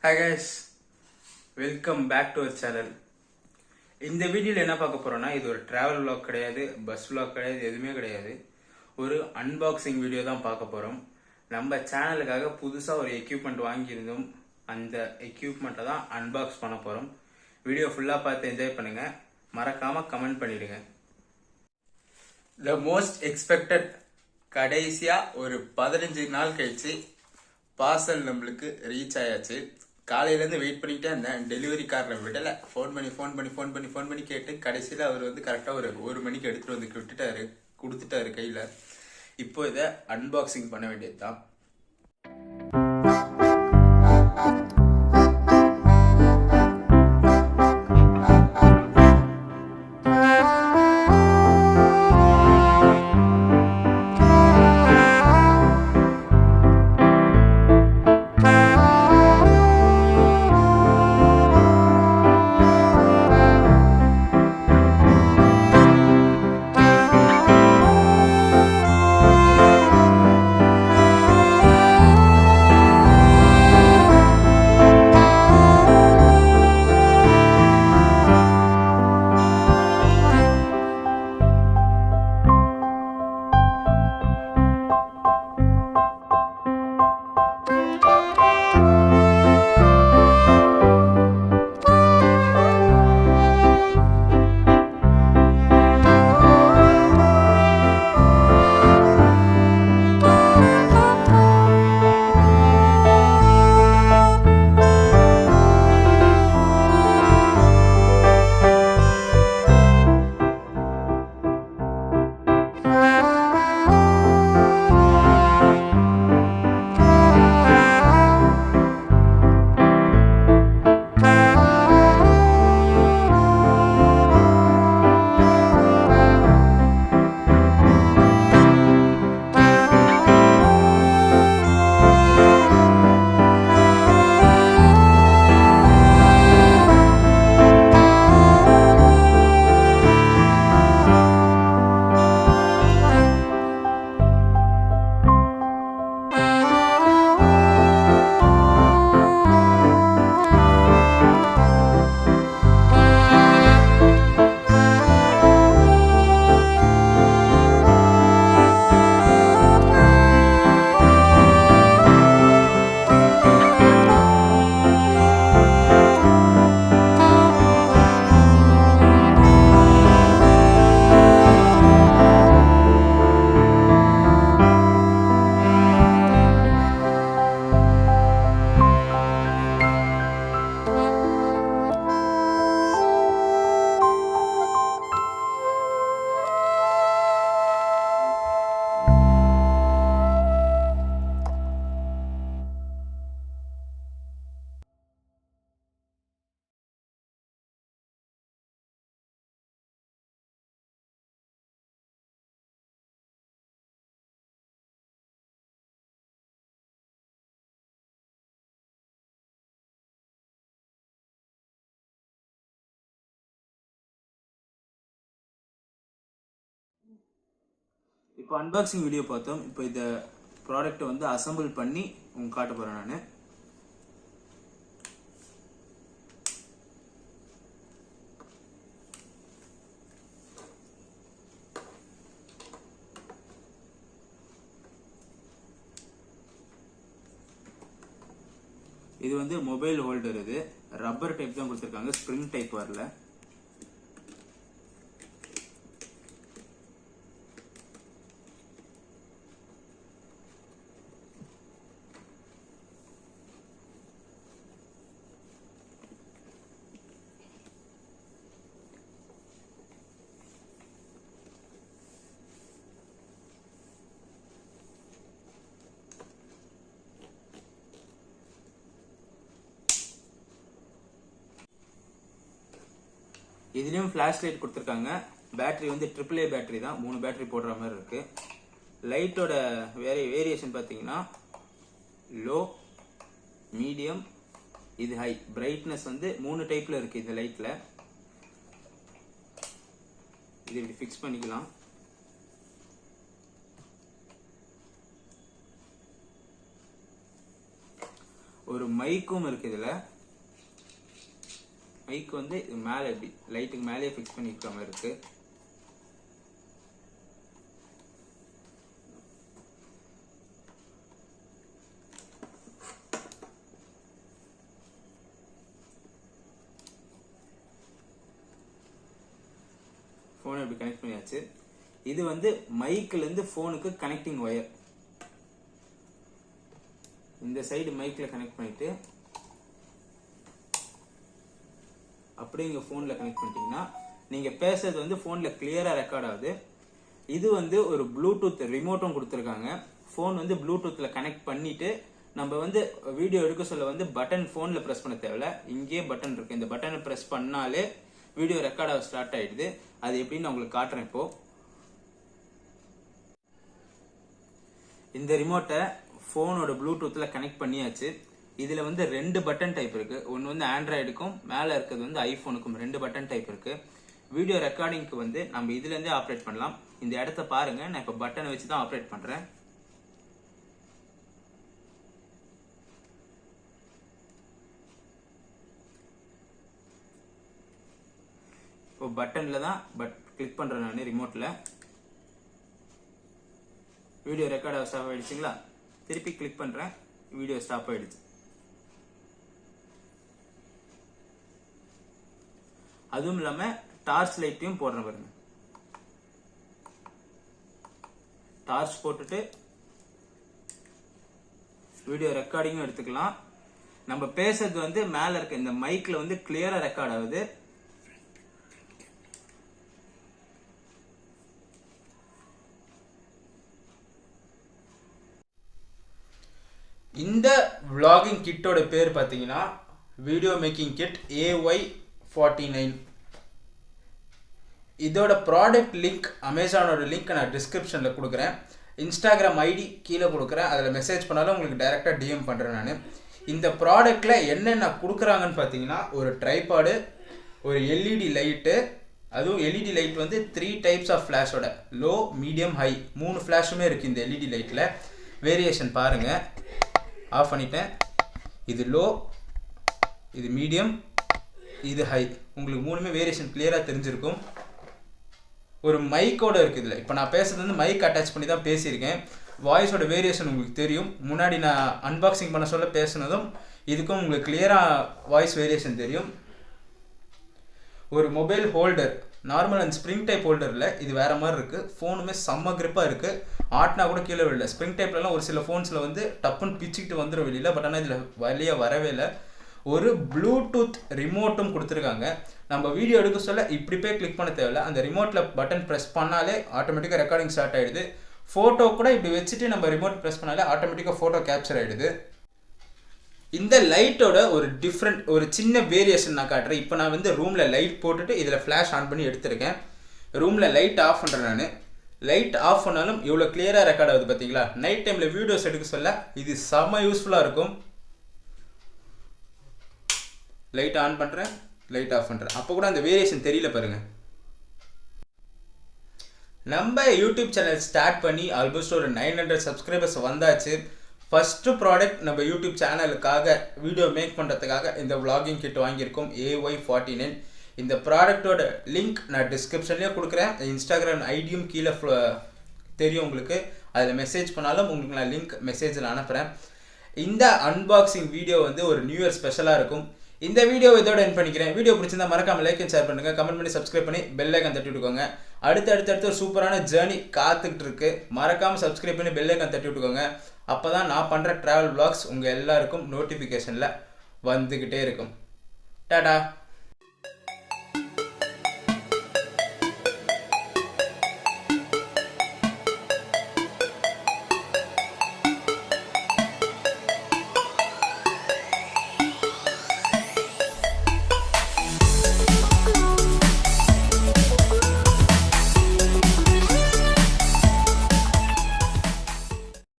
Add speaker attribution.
Speaker 1: Hi guys, welcome back to our channel. இந்த வீடியோவில் என்ன பார்க்க போறோம்னா இது ஒரு டிராவல் vlog கிடையாது, பஸ் vlog கிடையாது, எதுவுமே கிடையாது. ஒரு அன்பாக்சிங் வீடியோ தான் பார்க்க போறோம். நம்ம சேனலுக்காக புதுசா ஒரு எக்யூப்மெண்ட் வாங்கியிருந்தோம். அந்த எக்யூப்மெண்ட்டை தான் அன்பாக்ஸ் பண்ண போறோம். வீடியோ ஃபுல்லா பார்த்து என்ஜாய் பண்ணுங்க. மறக்காம கமெண்ட் பண்ணிடுங்க. The most expected கடைசியா ஒரு 15 நாள் கழிச்சு பார்சல் நம்மளுக்கு ரீச் ஆயாச்சு. காலையிலேருந்து வெயிட் பண்ணிக்கிட்டே இருந்தேன். டெலிவரி காரரை விடலை. ஃபோன் பண்ணி கேட்டு கடைசியில் அவர் வந்து கரெக்டாக ஒரு மணிக்கு எடுத்துகிட்டு வந்து கொடுத்துட்டாரு கையில். இப்போ இதை அன்பாக்சிங் பண்ண வேண்டியது தான். இப்போ அன்பாக்சிங் வீடியோ பார்த்தோம். இப்போ இந்த ப்ராடக்ட்டை வந்து அசம்பிள் பண்ணி உங்களுக்கு காட்ட போகிறேன் நான். இது வந்து மொபைல் ஹோல்டர். இது ரப்பர் டைப் தான் கொடுத்துருக்காங்க, ஸ்ப்ரிங் டைப் வரல. இதுலயும் ஃபிளாஷ் லைட் கொடுத்துருக்காங்க. பேட்டரி வந்து AAA பேட்டரி தான், 3 பேட்டரி போடுற மாதிரி இருக்கு. லைட்டோட வேரியேஷன் பார்த்தீங்கன்னா லோ, மீடியம், இது ஹை. பிரைட்னஸ் வந்து 3 டைப்ல இருக்கு இந்த லைட்ல. இது இப்படி ஃபிக்ஸ் பண்ணிக்கலாம். ஒரு மைக்கும் இருக்கு. இதுல மைக் வந்து மேலே எப்படி லைட்டுக்கு மேலேயே ஃபிக்ஸ் பண்ணி இருக்கிற மாதிரி இருக்கு. ஃபோனை இப்படி கனெக்ட் பண்ணியாச்சு. இது வந்து மைக்ல இருந்து ஃபோனுக்கு கனெக்டிங் ஒயர். இந்த சைடு மைக்ல கனெக்ட் பண்ணிட்டு அப்படியே இங்க போன்ல கனெக்ட் பண்ணிட்டீங்கன்னா நீங்க பேசுறது வந்து போன்ல கிளியரா ரெக்கார்ட் ஆகுது. இது வந்து ஒரு ப்ளூடூத் ரிமோட்டும் கொடுத்துருக்காங்க. போன் வந்து ப்ளூடூத்ல கனெக்ட் பண்ணிட்டு நம்ம வந்து வீடியோ எடுக்க சொல்ல வந்து பட்டன் போன்ல பிரஸ் பண்ண தேவையில்ல. இங்கே பட்டன் இருக்கு. இந்த பட்டனை பிரஸ் பண்ணாலே வீடியோ ரெக்கார்ட் ஆக ஸ்டார்ட் ஆயிடுது. அது எப்படின்னு உங்களுக்கு காட்டுறேன். இப்போ இந்த ரிமோட்டை போனோட ப்ளூடூத்ல கனெக்ட் பண்ணியாச்சு. இதுல வந்து 2 பட்டன் டைப் இருக்கு. ஒன்னு வந்து ஆண்ட்ராய்டுக்கும் மேல இருக்கிறது வந்து ஐபோனுக்கும் 2 பட்டன் டைப் இருக்கு. வீடியோ ரெக்கார்டிங்க்கு வந்து நம்ம இதுல இருந்தே ஆப்ரேட் பண்ணலாம். இந்த இடத்த பாருங்க, நான் இப்ப பட்டனை வச்சு தான் ஆப்ரேட் பண்றேன். இப்போ பட்டன்ல தான் கிளிக் பண்றேன் நான் ரிமோட்ல. வீடியோ ரெக்கார்ட் ஆக ஸ்டாப் ஆயிடுச்சுங்களா? திருப்பி கிளிக் பண்றேன், வீடியோ ஸ்டாப் ஆயிடுச்சு. அதுவும் இல்லாம டார்ச் லைட்டையும் போடுறேன் பாருங்க. டார்ச் போட்டுட்டு வீடியோ ரெக்கார்டிங்கும் எடுத்துக்கலாம். நம்ம பேசுறது வந்து மேல இருக்க இந்த மைக்ல வந்து கிளியரா ரெக்கார்ட் ஆகுது. இந்த vlogging கிட்டோட பேர் பார்த்தீங்கன்னா வீடியோ மேக்கிங் கிட் AY49. இதோட ப்ராடக்ட் லிங்க் அமேசானோட லிங்க் நான் டிஸ்கிரிப்ஷனில் கொடுக்குறேன். இன்ஸ்டாகிராம் ஐடி கீழே கொடுக்குறேன். அதில் மெசேஜ் பண்ணாலும் உங்களுக்கு டைரெக்டாக டிஎம் பண்ணுறேன் நான். இந்த ப்ராடக்டில் என்னென்ன கொடுக்குறாங்கன்னு பார்த்தீங்கன்னா ஒரு ட்ரைபாடு, ஒரு எல்இடி லைட்டு. அதுவும் எல்இடி லைட் வந்து 3 டைப்ஸ் ஆஃப் ஃப்ளாஷோட லோ, மீடியம், ஹை 3 ஃப்ளாஷுமே இருக்குது இந்த எல்இடி லைட்டில். வேரியேஷன் பாருங்கள். ஆஃப் பண்ணிட்டேன். இது லோ, இது மீடியம், இது ஹை. உங்களுக்கு 3மே வேரியேஷன் கிளியராக தெரிஞ்சிருக்கும். ஒரு மைக்கோட இருக்குது இதில். இப்போ நான் பேசுறது வந்து மைக் அட்டாச் பண்ணி தான் பேசியிருக்கேன். வாய்ஸோட வேரியேஷன் உங்களுக்கு தெரியும். முன்னாடி நான் அன்பாக்சிங் பண்ண சொல்ல பேசுனதும் இதுக்கும் உங்களுக்கு கிளியராக வாய்ஸ் வேரியேஷன் தெரியும். ஒரு mobile holder, normal and spring type ஹோல்டரில் இது வேற மாதிரி இருக்குது. ஃபோனுமே செம்ம கிரிப்பாக இருக்குது. ஆட்டினா கூட கீழே விடல. ஸ்ப்ரிங் டைப்லலாம் ஒரு சில ஃபோன்ஸில் வந்து டப்புன்னு பிச்சுக்கிட்டு வந்துடும் வெளியில். பட் ஆனால் இதில் வெளியே வரவே இல்லை. ஒரு ப்ளூடூத் ரிமோட்டும் கொடுத்துருக்காங்க. நம்ம வீடியோ எடுக்க சொல்ல இப்படி போய் கிளிக் பண்ண தேவையில்ல. அந்த ரிமோட்டில் பட்டன் ப்ரெஸ் பண்ணாலே ஆட்டோமேட்டிக்காக ரெக்கார்டிங் ஸ்டார்ட் ஆகிடுது. ஃபோட்டோ கூட இப்படி வச்சுட்டு நம்ம ரிமோட் ப்ரெஸ் பண்ணாலே ஆட்டோமேட்டிக்காக ஃபோட்டோ கேப்சர் ஆகிடுது. இந்த லைட்டோட ஒரு சின்ன வேரியேஷன் நான் காட்டுறேன். இப்போ நான் வந்து ரூமில் லைட் போட்டுட்டு இதில் ஃப்ளாஷ் ஆன் பண்ணி எடுத்திருக்கேன். ரூமில் லைட் ஆஃப் பண்ணுறேன் நான். லைட் ஆஃப் பண்ணாலும் இவ்வளோ கிளியராக ரெக்கார்ட் ஆகுது பார்த்தீங்களா? நைட் டைமில் வீடியோஸ் எடுக்க சொல்ல இது செம்ம யூஸ்ஃபுல்லாக இருக்கும். லைட் ஆன் பண்ணுறேன், லைட் ஆஃப் பண்ணுறேன். அப்போ கூட அந்த வேரியேஷன் தெரியல பாருங்கள். நம்ம யூடியூப் சேனல் ஸ்டார்ட் பண்ணி ஆல்மோஸ்ட் ஒரு 900 சப்ஸ்கிரைபர்ஸ் வந்தாச்சு. ஃபஸ்ட்டு ப்ராடக்ட் நம்ம யூடியூப் சேனலுக்காக வீடியோ மேக் பண்ணுறதுக்காக இந்த vlogging கிட் வாங்கியிருக்கோம் AY49. இந்த ப்ராடக்டோட லிங்க் நான் டிஸ்கிரிப்ஷன்லேயே கொடுக்குறேன். இன்ஸ்டாகிராம் ஐடியும் கீழே தெரியும் உங்களுக்கு. அதில் மெசேஜ் பண்ணாலும் உங்களுக்கு நான் லிங்க் மெசேஜில் அனுப்புகிறேன். இந்த அன்பாக்சிங் வீடியோ வந்து ஒரு நியூ இயர் ஸ்பெஷலாக இருக்கும். இந்த வீடியோ இதோட என் பண்ணிக்கிறேன். வீடியோ பிடிச்சிருந்தா மறக்காம லைக் அண்ட் ஷேர் பண்ணுங்க, கமெண்ட் பண்ணி சப்ஸ்கிரைப் பண்ணி பெல் ஐக்கான் தட்டி விட்டுக்கோங்க. அடுத்து ஒரு சூப்பரான ஜேர்னி காத்துக்கிட்டு இருக்கு. மறக்காம சப்ஸ்கிரைப் பண்ணி பெல் ஐக்கான் தட்டி விட்டுக்கோங்க. அப்பதான் நான் பண்ற டிராவல் vlogs உங்க எல்லாருக்கும் நோட்டிஃபிகேஷன்ல வந்துகிட்டே இருக்கும். டாடா.